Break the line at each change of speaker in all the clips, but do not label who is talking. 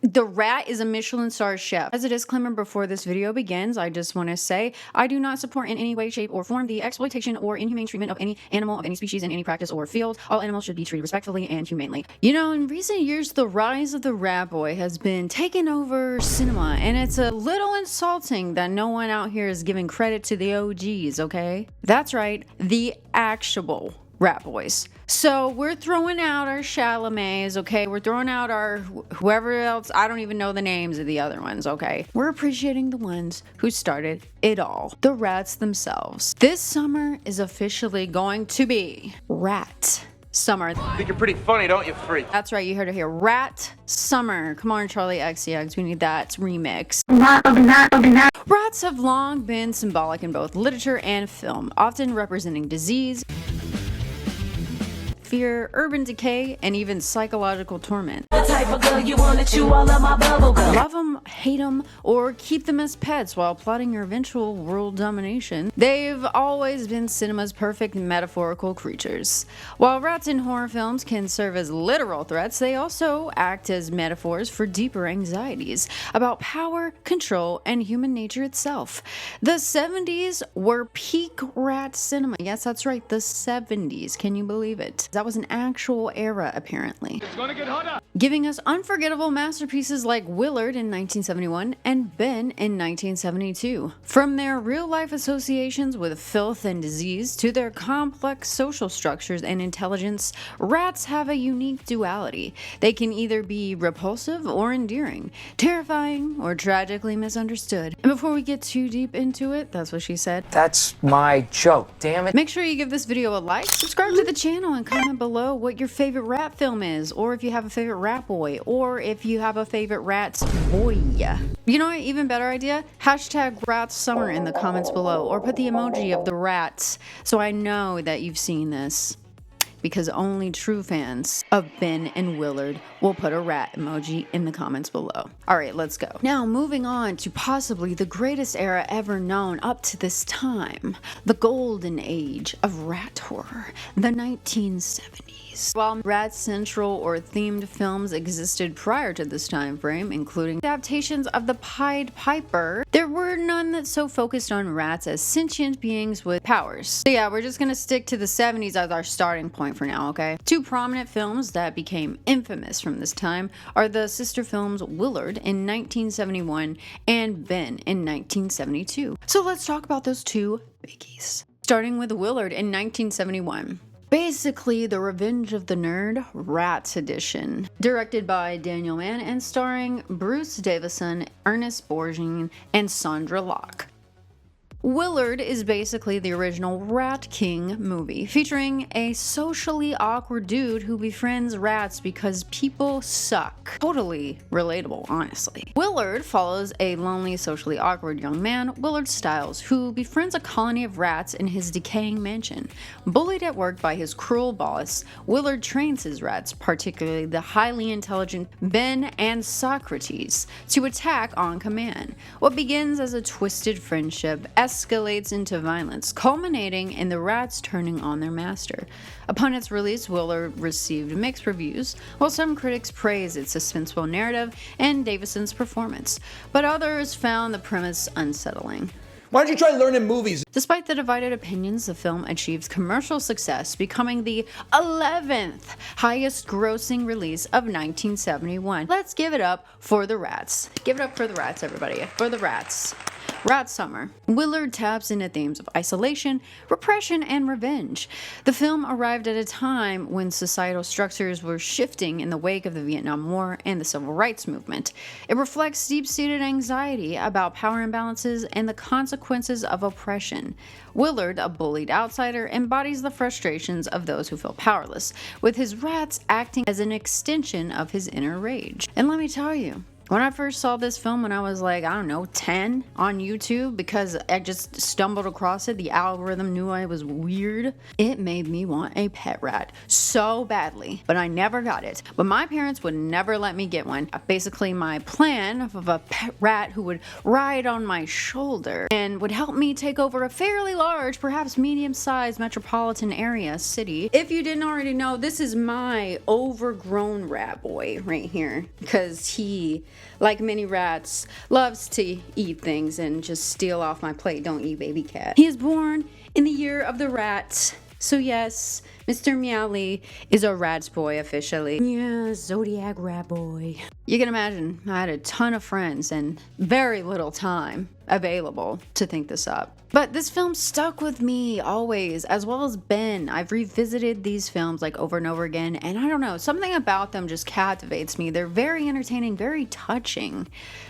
The rat is a Michelin star chef. As a disclaimer before this video begins, I just want to say I do not support in any way, shape, or form the exploitation or inhumane treatment of any animal of any species in any practice or field. All animals should be treated respectfully and humanely. You know, in recent years, the rise of the rat boy has been taking over cinema, and it's a little insulting that no one out here is giving credit to the OGs, okay? That's right, the actual rat boys. So we're throwing out our Chalamets, okay? We're throwing out our whoever else. I don't even know the names of the other ones, okay? We're appreciating the ones who started it all, the rats themselves. This summer is officially going to be Rat Summer.
I think you're pretty funny, don't you, freak?
That's right, you heard it here. Rat Summer. Come on, Charlie XCX, we need that remix. Rats have long been symbolic in both literature and film, often representing disease, fear, urban decay, and even psychological torment. The type of girl you wanna chew all of my bubble gum. Love them, hate them, or keep them as pets while plotting your eventual world domination. They've always been cinema's perfect metaphorical creatures. While rats in horror films can serve as literal threats, they also act as metaphors for deeper anxieties about power, control, and human nature itself. The 70s were peak rat cinema. Yes, that's right, the 70s. Can you believe it? That was an actual era, apparently.
It's gonna get hotter.
Giving us unforgettable masterpieces like Willard in 1971 and Ben in 1972. From their real-life associations with filth and disease to their complex social structures and intelligence, rats have a unique duality. They can either be repulsive or endearing, terrifying or tragically misunderstood. And before we get too deep into it, that's what she said.
That's my joke, damn it.
Make sure you give this video a like, subscribe to the channel, and comment below what your favorite rat film is, or if you have a favorite rat boy, or if you have a favorite rat boy. You know what, even better idea? Hashtag rat summer in the comments below, or put the emoji of the rats so I know that you've seen this. Because only true fans of Ben and Willard will put a rat emoji in the comments below. Alright, let's go. Now, moving on to possibly the greatest era ever known up to this time. The golden age of rat horror, the 1970s. While rat central or themed films existed prior to this time frame, including adaptations of the Pied Piper, there were none that so focused on rats as sentient beings with powers. So yeah, we're just gonna stick to the 70s as our starting point for now, okay? Two prominent films that became infamous from this time are the sister films Willard in 1971 and Ben in 1972. So let's talk about those two biggies. Starting with Willard in 1971. Basically, The Revenge of the Nerd Rats edition. Directed by Daniel Mann and starring Bruce Davison, Ernest Borgnine, and Sandra Locke. Willard is basically the original Rat King movie, featuring a socially awkward dude who befriends rats because people suck. Totally relatable, honestly. Willard follows a lonely, socially awkward young man, Willard Stiles, who befriends a colony of rats in his decaying mansion. Bullied at work by his cruel boss, Willard trains his rats, particularly the highly intelligent Ben and Socrates, to attack on command. What begins as a twisted friendship escalates into violence, culminating in the rats turning on their master. Upon its release, Willard received mixed reviews, while some critics praised its suspenseful narrative and Davison's performance, but others found the premise unsettling.
Why don't you try learning movies?
Despite the divided opinions, the film achieved commercial success, becoming the 11th highest grossing release of 1971. Let's give it up for the rats. Give it up for the rats, everybody. For the rats. Rat Summer. Willard taps into themes of isolation, repression, and revenge. The film arrived at a time when societal structures were shifting in the wake of the Vietnam War and the Civil Rights Movement. It reflects deep-seated anxiety about power imbalances and the consequences of oppression. Willard, a bullied outsider, embodies the frustrations of those who feel powerless, with his rats acting as an extension of his inner rage. And let me tell you, when I first saw this film when I was like, I don't know, 10 on YouTube, because I just stumbled across it, the algorithm knew I was weird, it made me want a pet rat so badly, but I never got it. But my parents would never let me get one. Basically, my plan of a pet rat who would ride on my shoulder and would help me take over a fairly large, perhaps medium-sized metropolitan area city. If you didn't already know, this is my overgrown rat boy right here, because he like many rats, loves to eat things and just steal off my plate. Don't eat, baby cat. He is born in the year of the rat. So yes, Mr. Meowly is a rat's boy officially. Yeah, Zodiac rat boy. You can imagine, I had a ton of friends and very little time available to think this up. But this film stuck with me always, as well as Ben. I've revisited these films like over and over again, and I don't know, something about them just captivates me. They're very entertaining, very touching,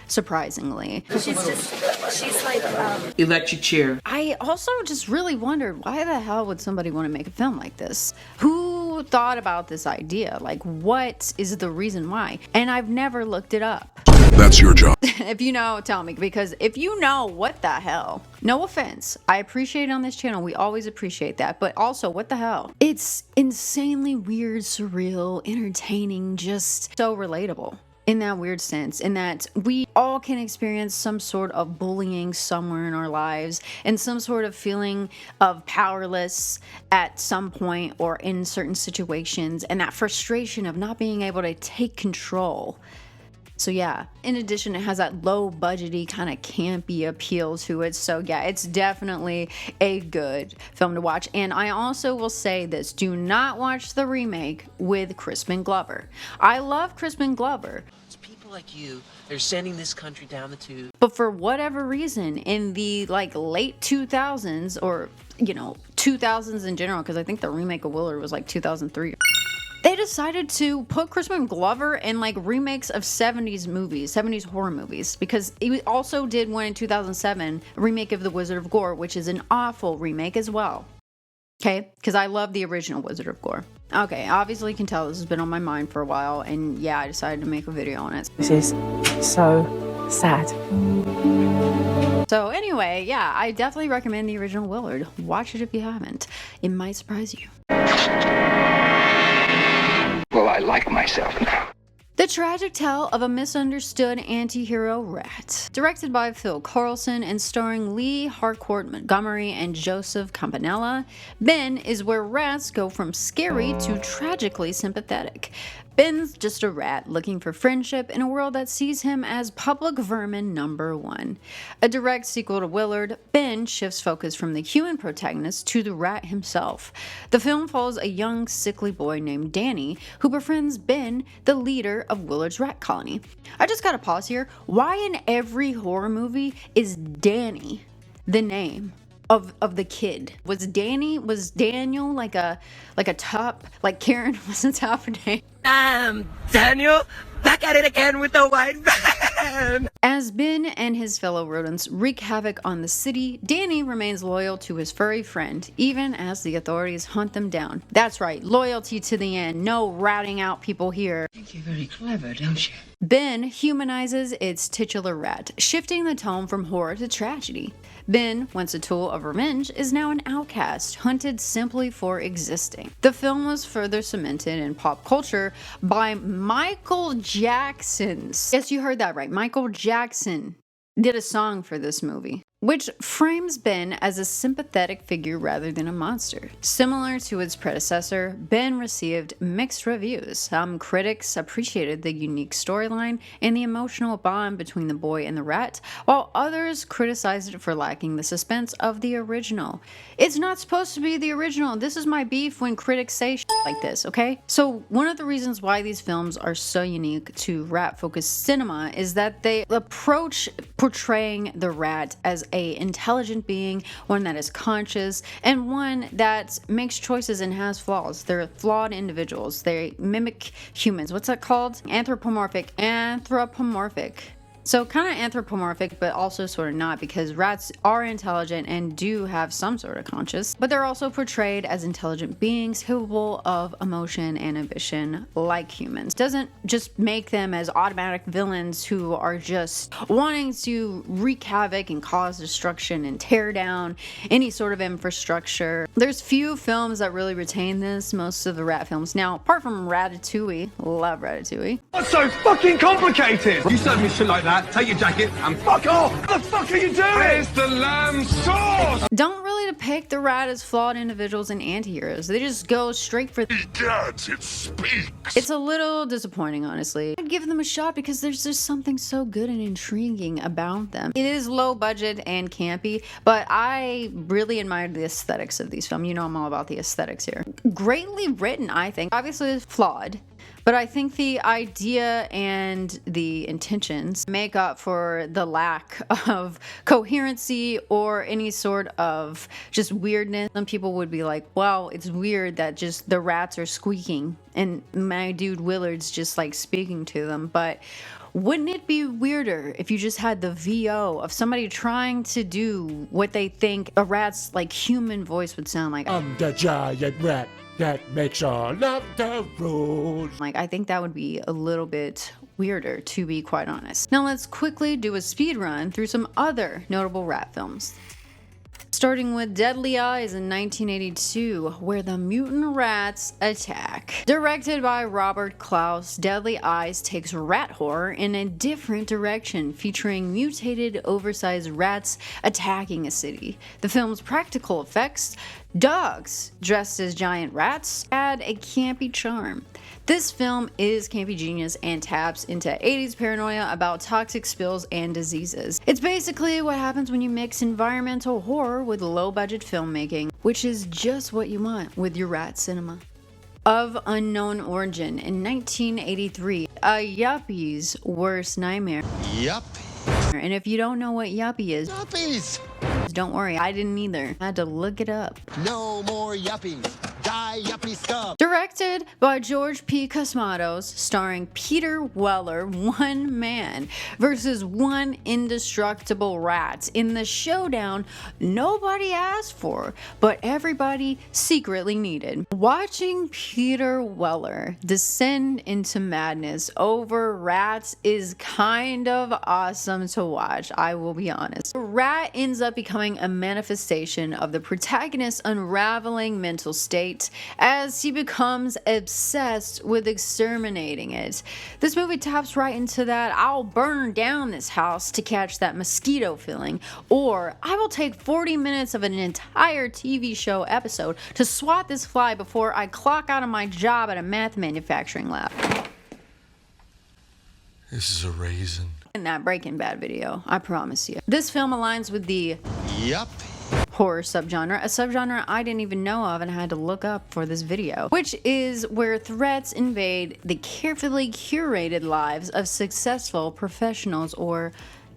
surprisingly.
She's like,
Electric chair.
I also just really wondered, why the hell would somebody want to make a film like this? Who thought about this idea? Like, what is the reason why? And I've never looked it up.
That's your job.
If you know, tell me, because if you know, what the hell? No offense. I appreciate it on this channel. We always appreciate that. But also, what the hell? It's insanely weird, surreal, entertaining, just so relatable. In that weird sense, in that we all can experience some sort of bullying somewhere in our lives and some sort of feeling of powerless at some point or in certain situations, and that frustration of not being able to take control. So yeah, in addition, it has that low budgety kind of campy appeal to it. So yeah, it's definitely a good film to watch. And I also will say this, do not watch the remake with Crispin Glover. I love Crispin Glover.
It's people like you, they're sending this country down the tube.
But for whatever reason, in the like late 2000s, or you know, 2000s in general, because I think the remake of Willard was like 2003. They decided to put Crispin Glover in like remakes of 70s movies, 70s horror movies, because he also did one in 2007, a remake of The Wizard of Gore, which is an awful remake as well. Okay, because I love the original Wizard of Gore. Okay, obviously you can tell this has been on my mind for a while, and yeah, I decided to make a video on it.
this is so sad.
So anyway, yeah, I definitely recommend the original Willard. Watch it if you haven't. It might surprise you.
Well, I like myself now.
The tragic tale of a misunderstood anti-hero rat. Directed by Phil Carlson and starring Lee Harcourt Montgomery and Joseph Campanella, Ben is where rats go from scary to tragically sympathetic. Ben's just a rat looking for friendship in a world that sees him as public vermin number one. A direct sequel to Willard, Ben shifts focus from the human protagonist to the rat himself. The film follows a young, sickly boy named Danny who befriends Ben, the leader of Willard's rat colony. I just gotta pause here. Why in every horror movie is Danny the name of the kid? Was Daniel like a top, like Karen was a top name?
Daniel, back at it again with the white van.
As Ben and his fellow rodents wreak havoc on the city, Danny remains loyal to his furry friend, even as the authorities hunt them down. That's right, loyalty to the end. No ratting out people here.
I think you're very clever, don't you?
Ben humanizes its titular rat, shifting the tone from horror to tragedy. Ben, once a tool of revenge, is now an outcast, hunted simply for existing. The film was further cemented in pop culture by Michael Jackson. Yes, you heard that right. Michael Jackson did a song for this movie, which frames Ben as a sympathetic figure rather than a monster. Similar to its predecessor, Ben received mixed reviews. Some critics appreciated the unique storyline and the emotional bond between the boy and the rat, while others criticized it for lacking the suspense of the original. It's not supposed to be the original. This is my beef when critics say shit like this, okay? So one of the reasons why these films are so unique to rat-focused cinema is that they approach portraying the rat as a intelligent being, one that is conscious, and one that makes choices and has flaws. They're flawed individuals. They mimic humans. What's that called? Anthropomorphic. So kind of anthropomorphic, but also sort of not, because rats are intelligent and do have some sort of conscience, but they're also portrayed as intelligent beings capable of emotion and ambition like humans. Doesn't just make them as automatic villains who are just wanting to wreak havoc and cause destruction and tear down any sort of infrastructure. There's few films that really retain this, most of the rat films. Now, apart from Ratatouille, love Ratatouille.
What's so fucking complicated? You serve me shit like that? rat. Take your jacket and fuck off. What the fuck are you doing? Where's the lamb sauce?
Don't really depict the rat as flawed individuals and anti-heroes. They just go straight for
Egads, it speaks.
It's a little disappointing, honestly. I'd give them a shot because there's just something so good and intriguing about them. It is low budget and campy, but I really admired the aesthetics of these films. You know I'm all about the aesthetics here. Greatly written, I think. Obviously it's flawed, but I think the idea and the intentions make up for the lack of coherency or any sort of just weirdness. Some people would be like, wow, it's weird that just the rats are squeaking and my dude Willard's just like speaking to them. But wouldn't it be weirder if you just had the VO of somebody trying to do what they think a rat's like human voice would sound like?
I'm the giant rat that makes all of the rules.
Like, I think that would be a little bit weirder, to be quite honest. Now let's quickly do a speed run through some other notable rat films. Starting with Deadly Eyes in 1982, where the mutant rats attack. Directed by Robert Klaus, Deadly Eyes takes rat horror in a different direction, featuring mutated, oversized rats attacking a city. The film's practical effects, dogs dressed as giant rats, add a campy charm. This film is campy genius and taps into 80s paranoia about toxic spills and diseases. It's basically what happens when you mix environmental horror with low-budget filmmaking, which is just what you want with your rat cinema. Of Unknown Origin in 1983, a yuppie's worst nightmare.
Yup.
And if you don't know what yuppie is,
Yuppies.
don't worry, I didn't either. I had to look it up.
No more yuppies. Die, yuppie scum.
Directed by George P. Cosmatos, starring Peter Weller, one man versus one indestructible rat in the showdown nobody asked for, but everybody secretly needed. Watching Peter Weller descend into madness over rats is kind of awesome to watch, I will be honest. The rat ends up becoming a manifestation of the protagonist's unraveling mental state as he becomes obsessed with exterminating it. This movie taps right into that I'll burn down this house to catch that mosquito feeling, or I will take 40 minutes of an entire TV show episode to swat this fly before I clock out of my job at a meth manufacturing lab.
This is a raisin.
In that Breaking Bad video, I promise you. This film aligns with the
Yup.
horror subgenre, a subgenre I didn't even know of and I had to look up for this video, which is where threats invade the carefully curated lives of successful professionals or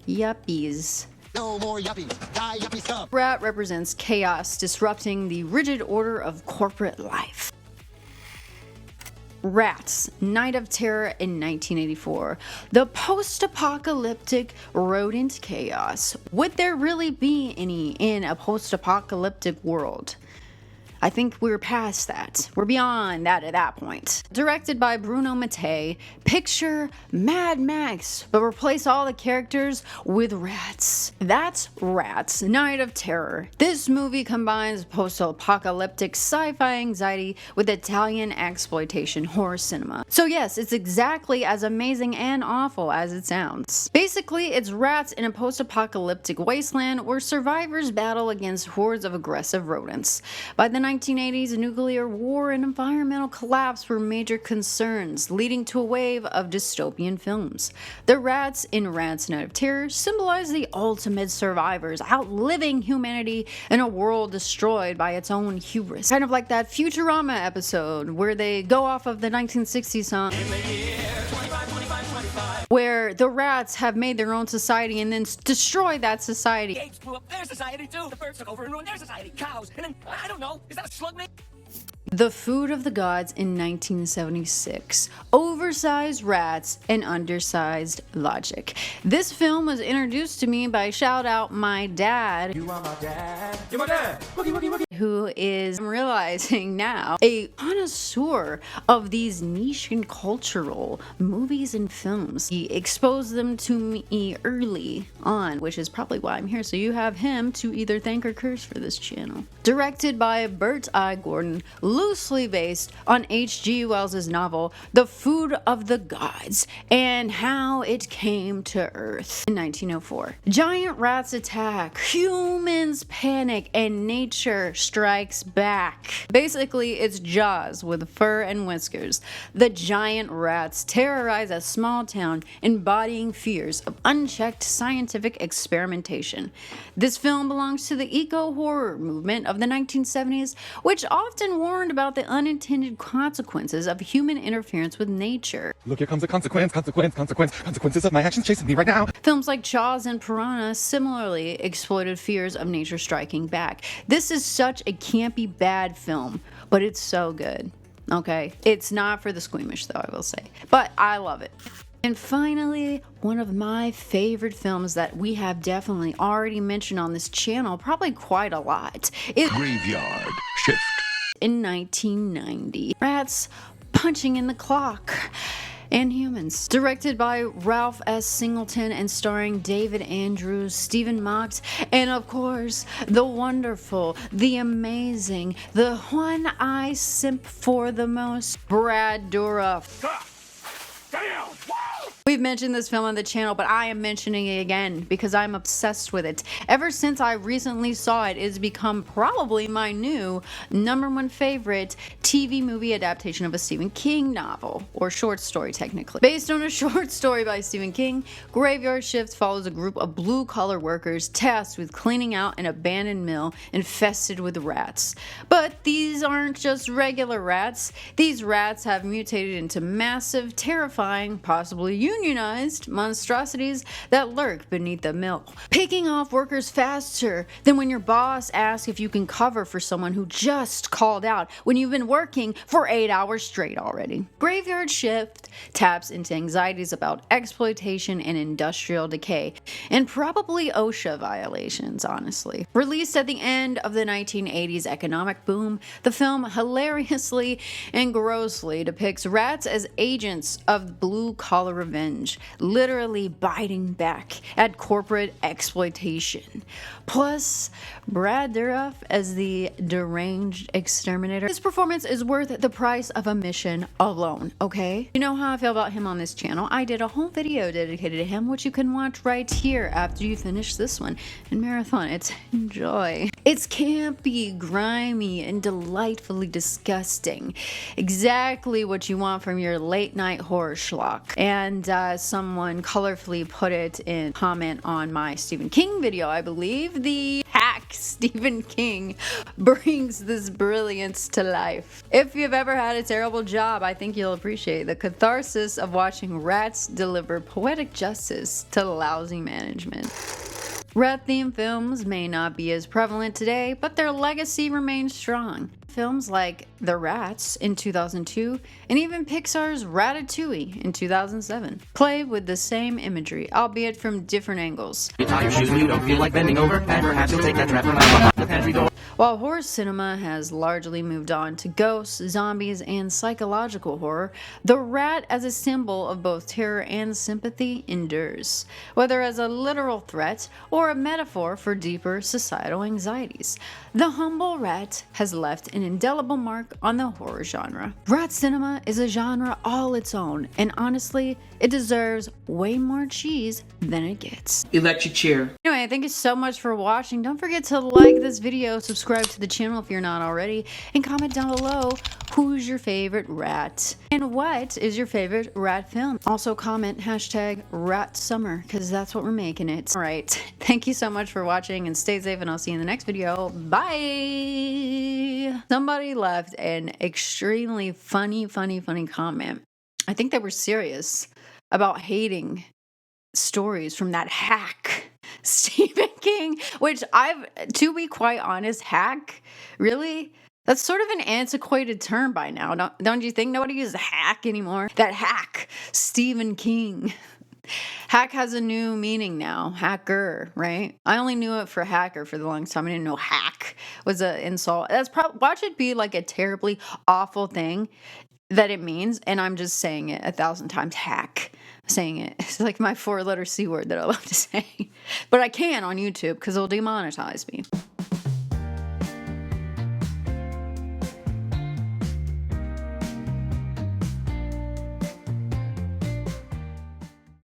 yuppies.
No more yuppies. Die, yuppie scum.
Rat represents chaos disrupting the rigid order of corporate life. Rats, Night of Terror in 1984. The post-apocalyptic rodent chaos. Would there really be any in a post-apocalyptic world? I think we're past that. We're beyond that at that point. Directed by Bruno Mattei, picture Mad Max, but replace all the characters with rats. That's Rats, Night of Terror. This movie combines post-apocalyptic sci-fi anxiety with Italian exploitation horror cinema. So yes, it's exactly as amazing and awful as it sounds. Basically, it's rats in a post-apocalyptic wasteland where survivors battle against hordes of aggressive rodents. By the 1980s, nuclear war and environmental collapse were major concerns, leading to a wave of dystopian films. The rats in Rats Night of Terror symbolize the ultimate survivors, outliving humanity in a world destroyed by its own hubris. Kind of like that Futurama episode where they go off of the 1960s song where the rats have made their own society and then destroy that society.
The apes blew up their society too. The birds took over and ruined their society. Cows. And then, I don't know, is that a slug man?
The Food of the Gods in 1976. Oversized rats and undersized logic. This film was introduced to me by shout out my dad. You are my dad. You're my dad. Woogie, woogie, woogie. who is, I'm realizing now, a connoisseur of these niche and cultural movies and films. He exposed them to me early on, which is probably why I'm here. So you have him to either thank or curse for this channel. Directed by Burt I. Gordon, loosely based on H.G. Wells' novel The Food of the Gods and How It Came to Earth in 1904. Giant rats attack, humans panic, and nature strikes back. Basically, it's Jaws with fur and whiskers. The giant rats terrorize a small town, embodying fears of unchecked scientific experimentation. This film belongs to the eco-horror movement of the 1970s, which often warned about the unintended consequences of human interference with nature.
Look, here comes a consequences of my actions chasing me right now.
Films like Jaws and Piranha similarly exploited fears of nature striking back. This is such a campy bad film, but it's so good. Okay, it's not for the squeamish though, I will say, but I love it. And finally, one of my favorite films that we have definitely already mentioned on this channel, probably quite a lot, is
Graveyard Shift.
in 1990. Rats punching in the clock. And Humans. Directed by Ralph S. Singleton and starring David Andrews, Stephen Mott, and of course, the wonderful, the amazing, the one I simp for the most, Brad Dourif.
Damn!
We've mentioned this film on the channel, but I am mentioning it again because I'm obsessed with it. Ever since I recently saw it, it's become probably my new #1 favorite TV movie adaptation of a Stephen King novel, or short story technically. Based on a short story by Stephen King, Graveyard Shift follows a group of blue-collar workers tasked with cleaning out an abandoned mill infested with rats. But these aren't just regular rats. These rats have mutated into massive, terrifying, possibly unionized monstrosities that lurk beneath the mill, picking off workers faster than when your boss asks if you can cover for someone who just called out when you've been working for 8 hours straight already. Graveyard Shift taps into anxieties about exploitation and industrial decay, and probably OSHA violations, honestly. Released at the end of the 1980s economic boom, the film hilariously and grossly depicts rats as agents of blue-collar revenge, literally biting back at corporate exploitation. Plus, Brad Dourif as the deranged exterminator. His performance is worth the price of admission alone, okay? You know how I feel about him on this channel. I did a whole video dedicated to him, which you can watch right here after you finish this one and marathon it. Enjoy. It's campy, grimy, and delightfully disgusting. Exactly what you want from your late night horror schlock. And someone colorfully put it in comment on my Stephen King video, I believe. The hack Stephen King brings this brilliance to life. If you've ever had a terrible job, I think you'll appreciate the catharsis of watching rats deliver poetic justice to lousy management. Rat-themed films may not be as prevalent today, but their legacy remains strong. Films like The Rats in 2002 and even Pixar's Ratatouille in 2007 play with the same imagery, albeit from different angles.
You tie your shoes when you don't feel like bending over, and perhaps you'll take that trap from out the pantry door.
While horror cinema has largely moved on to ghosts, zombies, and psychological horror, the rat as a symbol of both terror and sympathy endures, whether as a literal threat or a metaphor for deeper societal anxieties. The humble rat has left an indelible mark on the horror genre. Rat cinema is a genre all its own, and honestly, it deserves way more cheese than it gets.
Electric chair.
Anyway, thank you so much for watching. Don't forget to like this video, subscribe to the channel if you're not already, and comment down below who's your favorite rat and what is your favorite rat film. Also comment #RatSummer because that's what we're making it. All right, thank you so much for watching and stay safe, and I'll see you in the next video. Bye. Somebody left an extremely funny comment. I think they were serious about hating stories from that hack Stephen King, which to be quite honest, hack, really? That's sort of an antiquated term by now. Don't you think? Nobody uses hack anymore. That hack Stephen King. Hack has a new meaning now. Hacker, right? I only knew it for hacker for the longest time. I didn't know hack was an insult. That's probably, watch it be like a terribly awful thing that it means, and I'm just saying it 1,000 times. Hack. Saying it. It's like my 4-letter C word that I love to say. But I can on YouTube because it'll demonetize me.